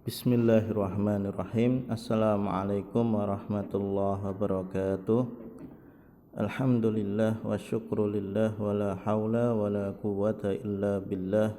Bismillahirrahmanirrahim. Assalamualaikum warahmatullahi wabarakatuh. Alhamdulillah wa syukrulillah wa la hawla wa la quwwata illa billah.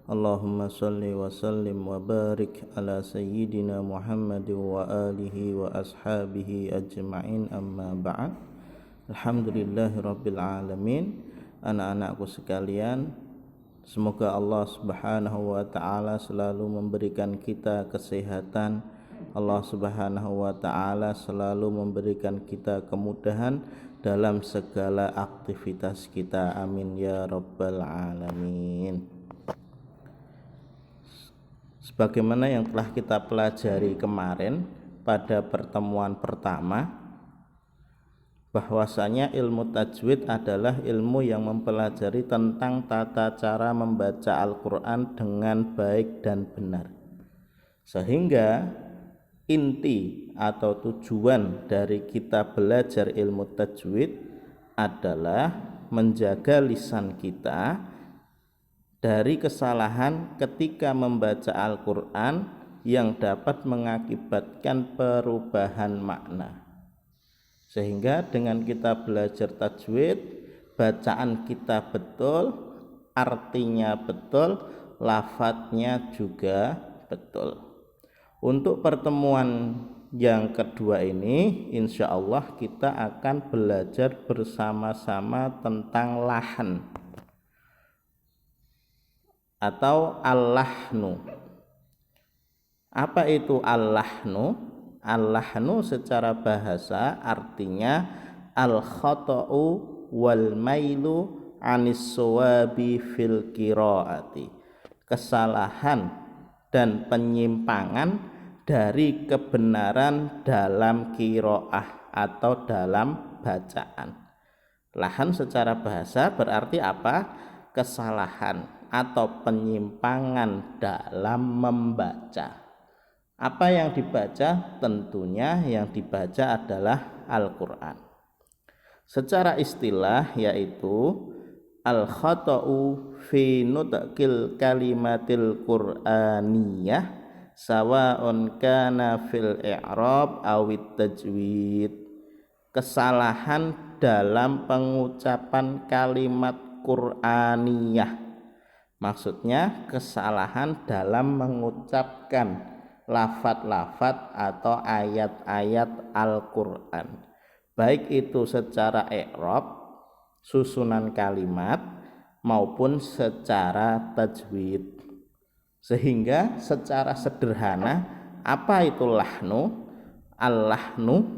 Allahumma salli wa sallim wa barik ala sayyidina Muhammad wa alihi wa ashabihi ajma'in, amma ba'd. Alhamdulillahi rabbil alamin. Anak-anakku sekalian, semoga Allah Subhanahu wa ta'ala selalu memberikan kita kesehatan. Allah Subhanahu wa ta'ala selalu memberikan kita kemudahan dalam segala aktivitas kita. Amin ya rabbal alamin. Sebagaimana yang telah kita pelajari kemarin pada pertemuan pertama, bahwasanya ilmu tajwid adalah ilmu yang mempelajari tentang tata cara membaca Al-Quran dengan baik dan benar, sehingga inti atau tujuan dari kita belajar ilmu tajwid adalah menjaga lisan kita dari kesalahan ketika membaca Al-Quran yang dapat mengakibatkan perubahan makna. Sehingga dengan kita belajar tajwid, bacaan kita betul, artinya betul, lafadznya juga betul. Untuk pertemuan yang kedua ini, insya Allah kita akan belajar bersama-sama tentang lahan atau al-lahnu. Apa itu al-lahnu? Al-lahnu secara bahasa artinya al-khata'u wal mailu anis sawabi fil qiraati, kesalahan dan penyimpangan dari kebenaran dalam qiraah atau dalam bacaan. Lahan secara bahasa berarti apa? Kesalahan atau penyimpangan dalam membaca. Apa yang dibaca? Tentunya yang dibaca adalah Al-Quran. Secara istilah yaitu al-khata'u fi nutqil kalimatil qur'aniyah sawa'un kana fil i'rab awit tajwid. Kesalahan dalam pengucapan kalimat qur'aniyah, maksudnya kesalahan dalam mengucapkan lafadz-lafadz atau ayat-ayat Al-Quran, baik itu secara i'rab, susunan kalimat, maupun secara tajwid. Sehingga secara sederhana, apa itu lahnu? Al-lahnu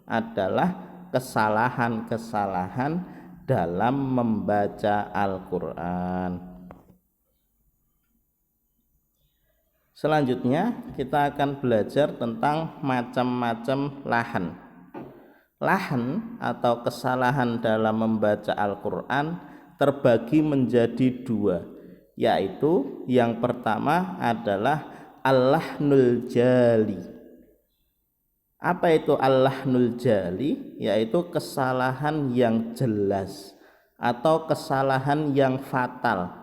adalah kesalahan-kesalahan dalam membaca Al-Quran. Selanjutnya kita akan belajar tentang macam-macam lahan. Lahan atau kesalahan dalam membaca Al-Quran terbagi menjadi dua, yaitu yang pertama adalah al-lahnul jali. Apa itu al-lahnul jali? Yaitu kesalahan yang jelas atau kesalahan yang fatal,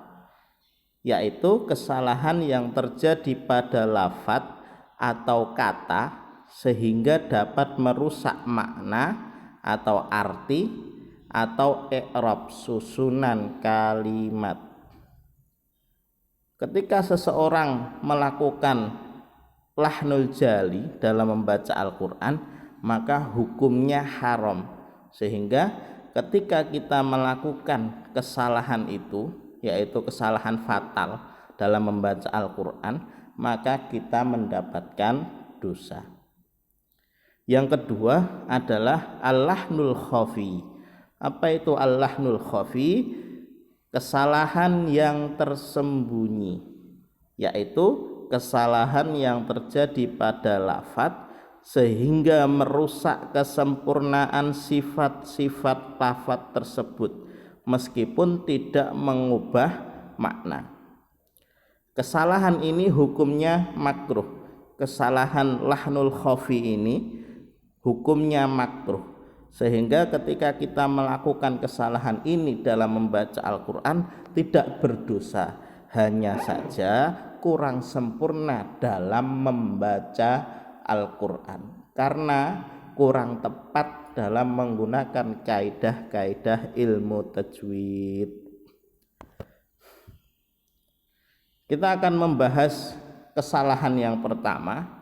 yaitu kesalahan yang terjadi pada lafadz atau kata sehingga dapat merusak makna atau arti atau i'rab, susunan kalimat. Ketika seseorang melakukan lahnul jali dalam membaca Al-Quran, maka hukumnya haram. Sehingga ketika kita melakukan kesalahan itu, yaitu kesalahan fatal dalam membaca Al-Quran, maka kita mendapatkan dosa. Yang kedua adalah al-lahnul khafi. Apa itu al-lahnul khafi? Kesalahan yang tersembunyi, yaitu kesalahan yang terjadi pada lafadz sehingga merusak kesempurnaan sifat-sifat lafadz tersebut, meskipun tidak mengubah makna. Kesalahan ini hukumnya makruh. Kesalahan lahnul khafi ini hukumnya makruh, sehingga ketika kita melakukan kesalahan ini dalam membaca Al-Quran tidak berdosa, hanya saja kurang sempurna dalam membaca Al-Quran karena kurang tepat dalam menggunakan kaidah-kaidah ilmu tajwid. Kita akan membahas kesalahan yang pertama.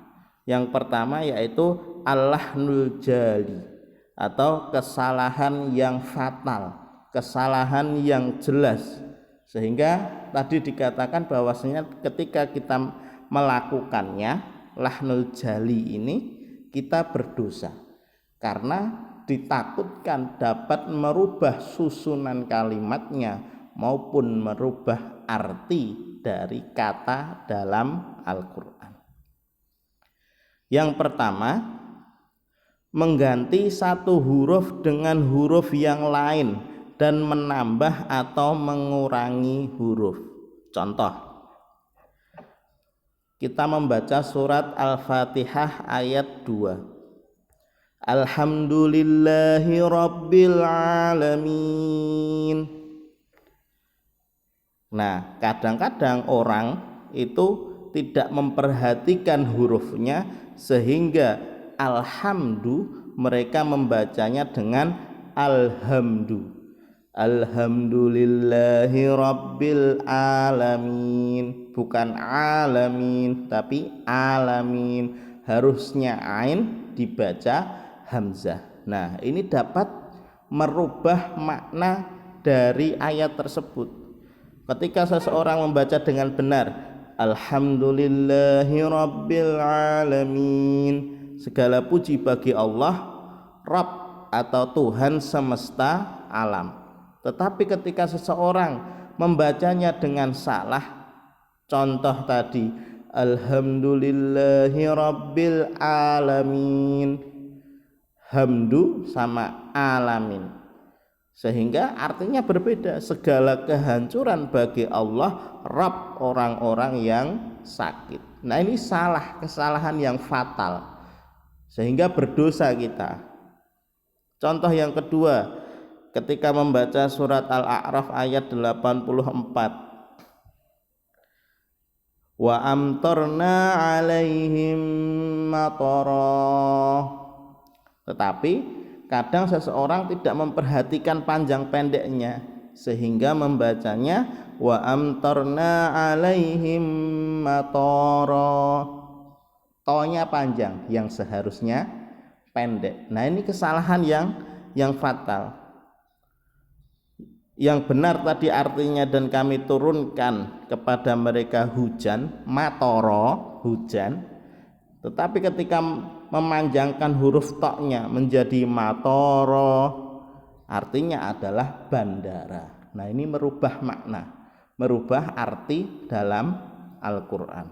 Yang pertama yaitu al-lahnul jali atau kesalahan yang fatal, kesalahan yang jelas. Sehingga tadi dikatakan bahwasanya ketika kita melakukannya lahnul jali ini kita berdosa karena ditakutkan dapat merubah susunan kalimatnya maupun merubah arti dari kata dalam Al-Quran. Yang pertama, mengganti satu huruf dengan huruf yang lain dan menambah atau mengurangi huruf. Contoh, kita membaca surat Al-Fatihah ayat 2. Alhamdulillahi Rabbil Alamin. Nah, kadang-kadang orang itu tidak memperhatikan hurufnya sehingga alhamdu mereka membacanya dengan alhamdu. Alhamdulillahi Rabbil Alamin, bukan alamin tapi alamin. Harusnya ain dibaca hamzah. Nah, ini dapat merubah makna dari ayat tersebut. Ketika seseorang membaca dengan benar Alhamdulillahi Rabbil Alamin, segala puji bagi Allah Rabb atau Tuhan semesta alam. Tetapi ketika seseorang membacanya dengan salah, contoh tadi Alhamdulillahi Rabbil Alamin, hamdu sama alamin, sehingga artinya berbeda. Segala kehancuran bagi Allah Rabb orang-orang yang sakit. Nah, ini salah, kesalahan yang fatal sehingga berdosa kita. Contoh yang kedua, ketika membaca surat Al-A'raf ayat 84, wa amtarna alaihim matara. Tetapi kadang seseorang tidak memperhatikan panjang pendeknya sehingga membacanya wa amtarna alaihim matara, tonya panjang yang seharusnya pendek. Nah, ini kesalahan yang fatal. Yang benar tadi artinya dan kami turunkan kepada mereka hujan, matoro, hujan. Tetapi ketika memanjangkan huruf toknya menjadi matoro, artinya adalah bandara. Nah, ini merubah makna, merubah arti dalam Al-Quran.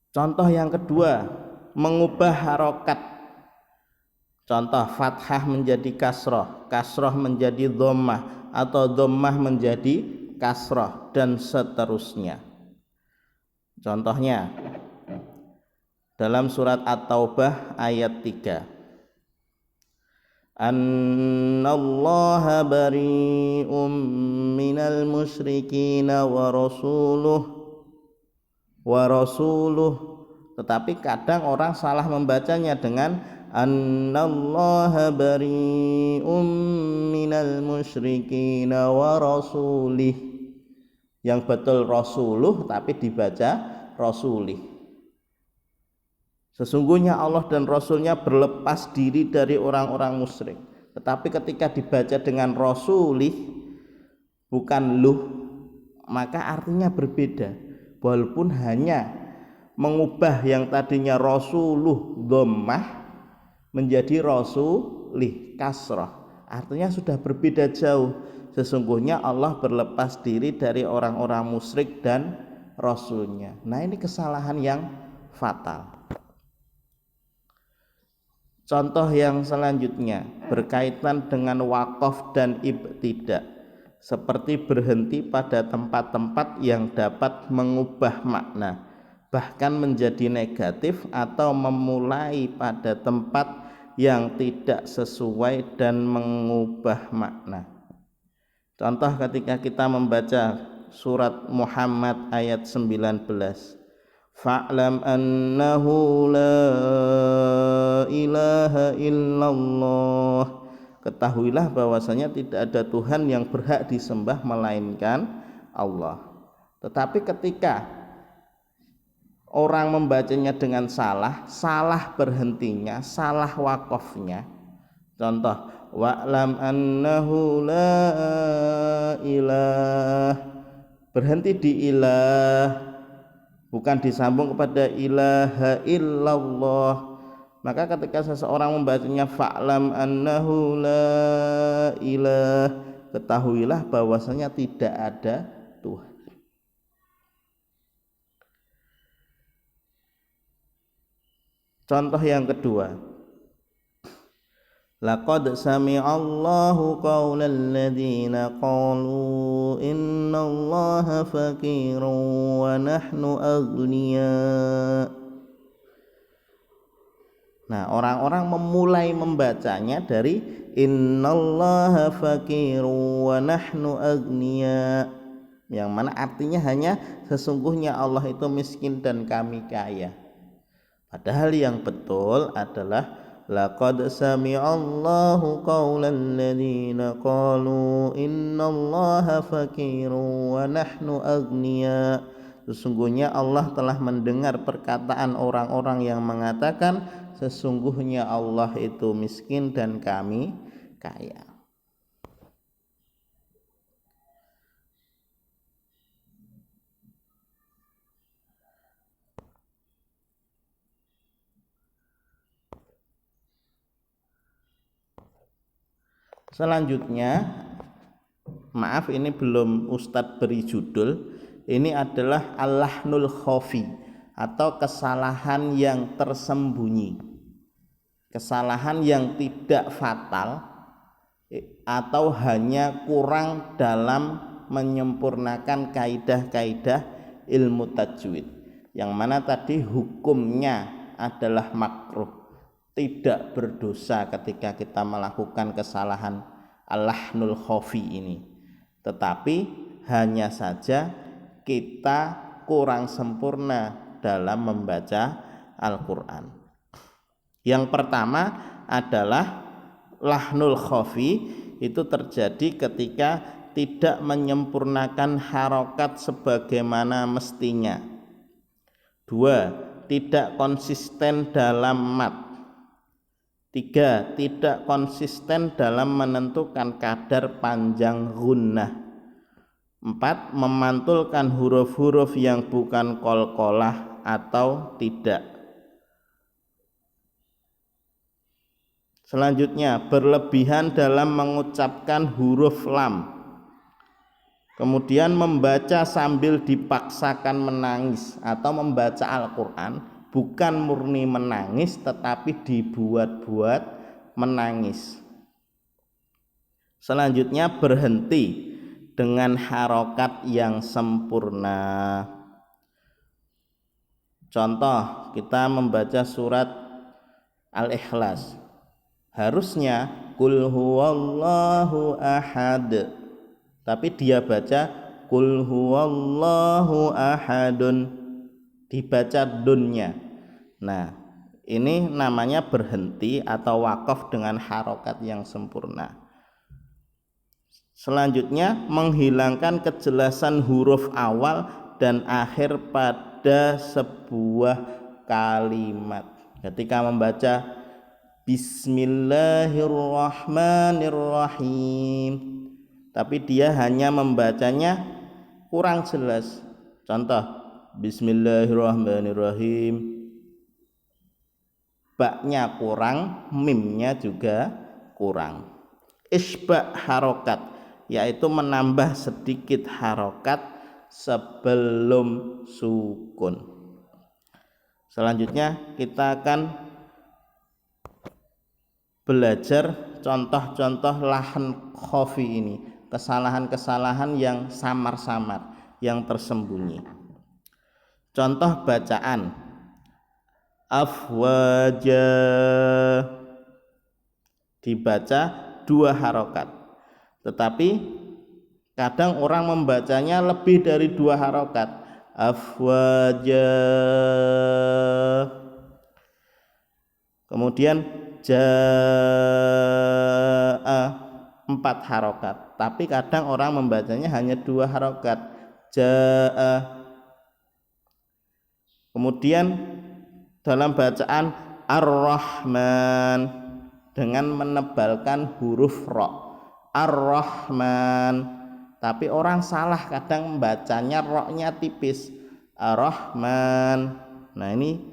Contoh yang kedua, mengubah harokat. Contoh, fathah menjadi kasroh, kasroh menjadi dhammah, atau dhammah menjadi kasroh, dan seterusnya. Contohnya dalam surat At-Taubah ayat 3, Annallaha bari'um minal musyrikina wa rasuluh. Tetapi kadang orang salah membacanya dengan Annallaha bari'um minal musyrikina wa rasulih. Yang betul rasuluh tapi dibaca rasulih. Sesungguhnya Allah dan Rasulnya berlepas diri dari orang-orang musyrik. Tetapi ketika dibaca dengan rasulih, bukan luh, maka artinya berbeda. Walaupun hanya mengubah yang tadinya rasuluh dhammah menjadi rasulih kasrah, artinya sudah berbeda jauh. Sesungguhnya Allah berlepas diri dari orang-orang musyrik dan Rasulnya. Nah, ini kesalahan yang fatal. Contoh yang selanjutnya berkaitan dengan wakaf dan ibtidah, seperti berhenti pada tempat-tempat yang dapat mengubah makna, bahkan menjadi negatif, atau memulai pada tempat yang tidak sesuai dan mengubah makna. Contoh ketika kita membaca surat Muhammad ayat 19. Fa'lam annahu la ilaha illallah. Ketahuilah bahwasanya tidak ada Tuhan yang berhak disembah melainkan Allah. Tetapi ketika orang membacanya dengan salah berhentinya, salah wakofnya. Contoh, wa'lam annahu la ilah, berhenti di ilah, bukan disambung kepada ilaha illallah. Maka ketika seseorang membacanya fa'lam annahu la ilah, ketahuilah bahwasanya tidak ada Tuhan. Contoh yang kedua, laqad sami'allahu qaulal ladzina qalu innallaha faqirun wa nahnu aghnia. Nah, orang-orang memulai membacanya dari innallaha faqirun wa nahnu aghnia, yang mana artinya hanya sesungguhnya Allah itu miskin dan kami kaya. Padahal yang betul adalah laqad sami'allahu qaulal ladzina qalu innallaha faqirun wa nahnu aghnia. Sesungguhnya Allah telah mendengar perkataan orang-orang yang mengatakan sesungguhnya Allah itu miskin dan kami kaya. Selanjutnya, maaf ini belum Ustadz beri judul. Ini adalah al-lahnul khafi atau kesalahan yang tersembunyi, kesalahan yang tidak fatal atau hanya kurang dalam menyempurnakan kaidah-kaidah ilmu tajwid, yang mana tadi hukumnya adalah makruh, tidak berdosa ketika kita melakukan kesalahan al-lahnul khafi ini, tetapi hanya saja kita kurang sempurna dalam membaca Al-Quran. Yang pertama adalah lahnul khafi, itu terjadi ketika tidak menyempurnakan harokat sebagaimana mestinya. 2. Tidak konsisten dalam mat. 3. Tidak konsisten dalam menentukan kadar panjang gunnah. 4. Memantulkan huruf-huruf yang bukan qalqalah atau tidak. Selanjutnya, berlebihan dalam mengucapkan huruf lam. Kemudian membaca sambil dipaksakan menangis, atau membaca Al-Quran bukan murni menangis tetapi dibuat-buat menangis. Selanjutnya, berhenti dengan harokat yang sempurna. Contoh, kita membaca surat Al-Ikhlas, harusnya qul huwallahu ahad, tapi dia baca qul huwallahu ahadun, dibaca dunnya. Nah, ini namanya berhenti atau wakaf dengan harokat yang sempurna. Selanjutnya, menghilangkan kejelasan huruf awal dan akhir pada sebuah kalimat. Ketika membaca Bismillahirrahmanirrahim, tapi dia hanya membacanya kurang jelas. Contoh, Bismillahirrahmanirrahim, baknya kurang, mimnya juga kurang. Isba' harokat, yaitu menambah sedikit harokat sebelum sukun. Selanjutnya kita akan belajar contoh-contoh lahan khafi ini, kesalahan-kesalahan yang samar-samar, yang tersembunyi. Contoh bacaan afwaja, dibaca 2 harokat, tetapi Kadang orang membacanya lebih dari 2 harokat. Afwaja. Kemudian jaa 4 harokat. Tapi kadang orang membacanya hanya 2 harokat. Jaa. Kemudian dalam bacaan Ar-Rahman dengan menebalkan huruf ro. Ar-Rahman. Tapi orang salah kadang membacanya ro-nya tipis. Ar-Rahman. Nah, ini